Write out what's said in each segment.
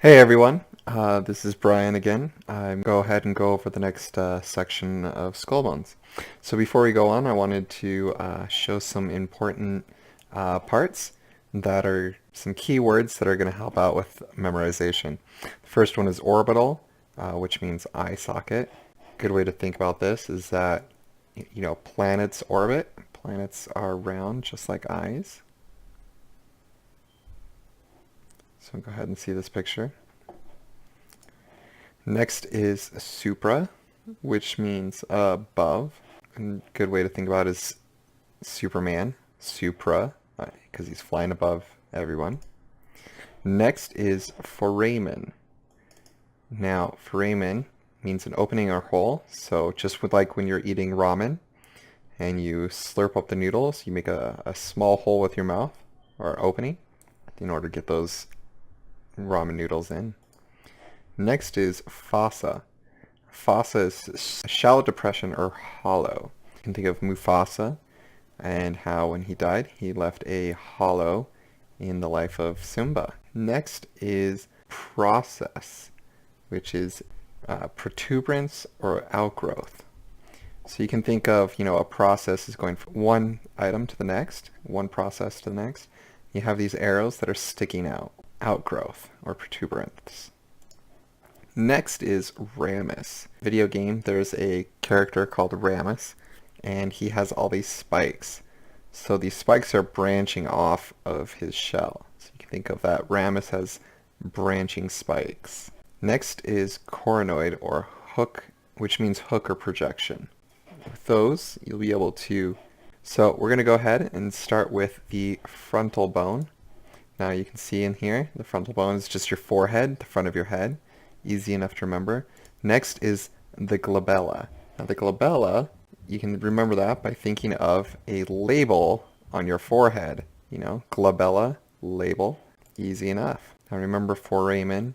Hey everyone, this is Brian again. I'm go ahead and go over the next section of skull bones. So before we go on, I wanted to show some important parts that are some keywords that are going to help out with memorization. The first one is orbital, which means eye socket. Good way to think about this is that planets orbit. Planets are round just like eyes. So go ahead and see this picture. Next is supra, which means above. And a good way to think about it is Superman, supra, because he's flying above everyone. Next is foramen. Now, foramen means an opening or hole. So just with like when you're eating ramen and you slurp up the noodles, you make a small hole with your mouth or opening in order to get those ramen noodles in. Next is fossa. Fossa is a shallow depression or hollow. You can think of Mufasa and how when he died he left a hollow in the life of Simba. Next is process, which is protuberance or outgrowth. So you can think of, a process is going from one item to the next, one process to the next. You have these arrows that are sticking out, outgrowth or protuberance. Next is Ramus. Video game, there's a character called Ramus, and he has all these spikes. So these spikes are branching off of his shell. So you can think of that. Ramus has branching spikes. Next is coronoid or hook, which means hook or projection. With those, you'll be able to... So we're going to go ahead and start with the frontal bone. Now you can see in here, the frontal bone is just your forehead, the front of your head. Easy enough to remember. Next is the glabella. Now the glabella, you can remember that by thinking of a label on your forehead. Glabella, label, easy enough. Now remember foramen,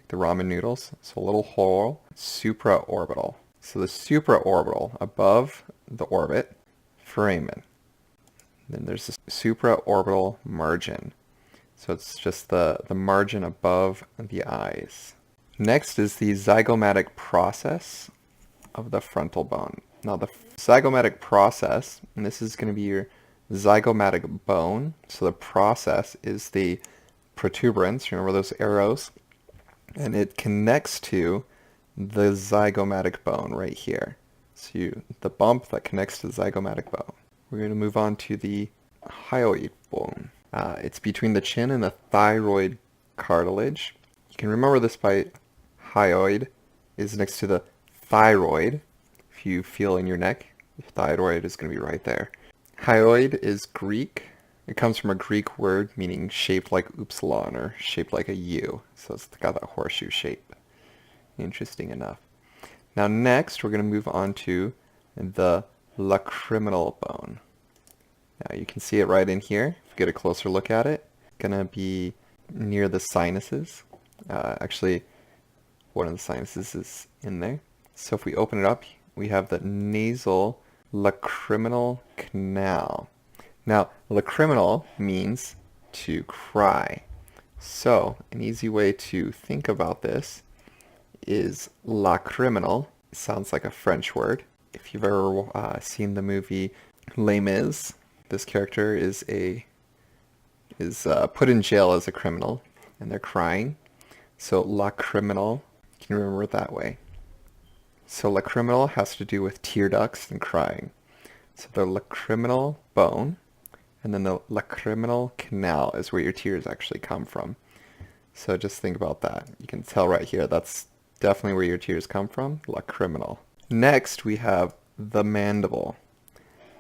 the ramen noodles, so a little hole, supraorbital. So the supraorbital, above the orbit, foramen. Then there's the supraorbital margin. So it's just the margin above the eyes. Next is the zygomatic process of the frontal bone. Now the zygomatic process, and this is going to be your zygomatic bone. So the process is the protuberance, remember those arrows? And it connects to the zygomatic bone right here. So the bump that connects to the zygomatic bone. We're going to move on to the hyoid bone. It's between the chin and the thyroid cartilage. You can remember this by hyoid is next to the thyroid. If you feel in your neck, the thyroid is going to be right there. Hyoid is Greek. It comes from a Greek word meaning shaped like upsilon or shaped like a U. So it's got that horseshoe shape. Interesting enough. Now next we're going to move on to the lacriminal bone. Now you can see it right in here. If you get a closer look at it, it's going to be near the sinuses. Actually, one of the sinuses is in there. So if we open it up, we have the nasal lacriminal canal. Now, lacriminal means to cry. So an easy way to think about this is lacriminal. It sounds like a French word. If you've ever seen the movie Les Mis, this character is put in jail as a criminal, and they're crying. So lacriminal, you can remember it that way. So lacriminal has to do with tear ducts and crying. So the lacriminal bone, and then the lacriminal canal is where your tears actually come from. So just think about that. You can tell right here, that's definitely where your tears come from, lacriminal. Next, we have the mandible.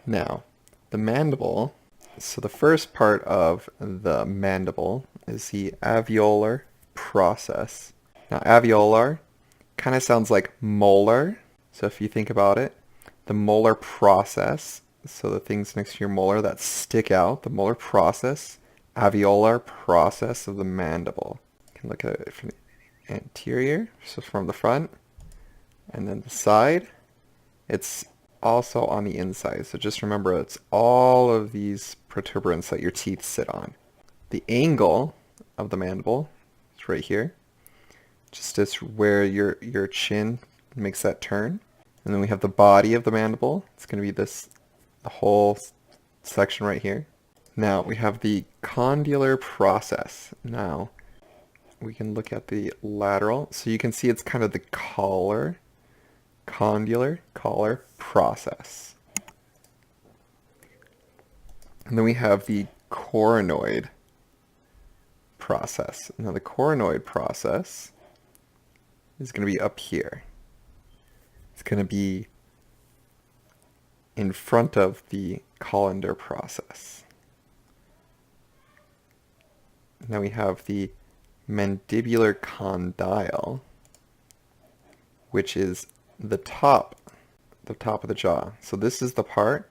Now, the mandible, so the first part of the mandible is the alveolar process. Now, alveolar kind of sounds like molar. So if you think about it, the molar process, so the things next to your molar that stick out, the molar process, alveolar process of the mandible. You can look at it from the anterior, so from the front, and then the side. It's also on the inside. So just remember, it's all of these protuberance that your teeth sit on. The angle of the mandible is right here. just as where your chin makes that turn. And then we have the body of the mandible. It's going to be this, the whole section right here. Now we have the condylar process. Now we can look at the lateral. So you can see it's kind of the condylar collar process. And then we have the coronoid process. Now the coronoid process is going to be up here. It's going to be in front of the colander process. Now we have the mandibular condyle, which is the top of the jaw. So this is the part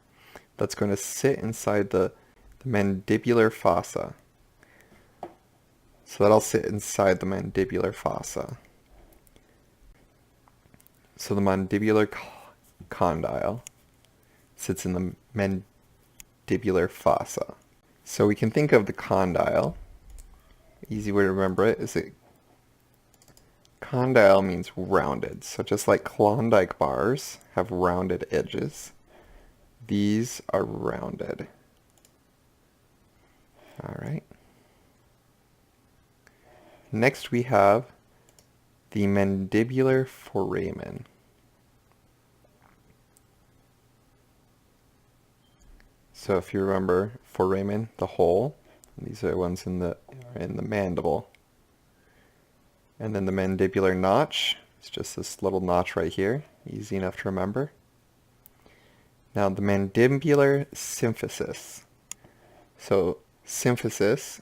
that's going to sit inside the mandibular fossa. So that'll sit inside the mandibular fossa. So the mandibular condyle sits in the mandibular fossa. So we can think of the condyle. Easy way to remember it is that condyle means rounded. So just like Klondike bars have rounded edges, these are rounded. All right. Next we have the mandibular foramen. So if you remember foramen, the hole, these are the ones in the mandible. And then the mandibular notch, it's just this little notch right here, easy enough to remember. Now the mandibular symphysis. So symphysis,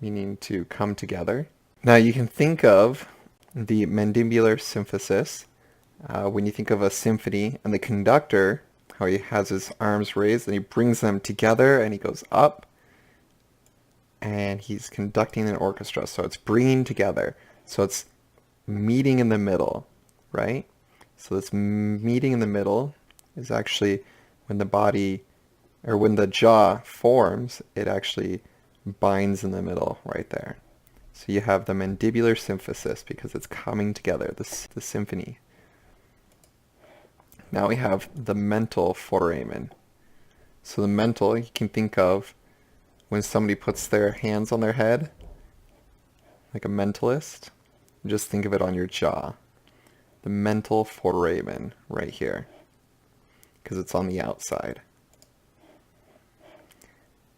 meaning to come together. Now you can think of the mandibular symphysis when you think of a symphony and the conductor, how he has his arms raised and he brings them together and he goes up and he's conducting an orchestra. So it's bringing together. So it's meeting in the middle, right? So this meeting in the middle is actually when the body, or when the jaw forms, it actually binds in the middle right there. So you have the mandibular symphysis because it's coming together, the symphony. Now we have the mental foramen. So the mental, you can think of when somebody puts their hands on their head, like a mentalist. Just think of it on your jaw. The mental foramen right here, because it's on the outside.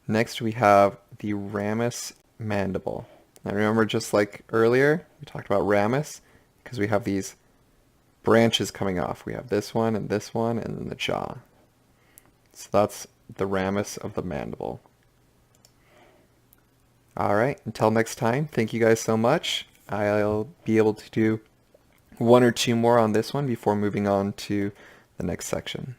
Next we have the Ramus Mandible. Now remember, just like earlier, we talked about ramus, because we have these branches coming off. We have this one, and then the jaw. So that's the ramus of the mandible. Alright, until next time, thank you guys so much. I'll be able to do one or two more on this one before moving on to the next section.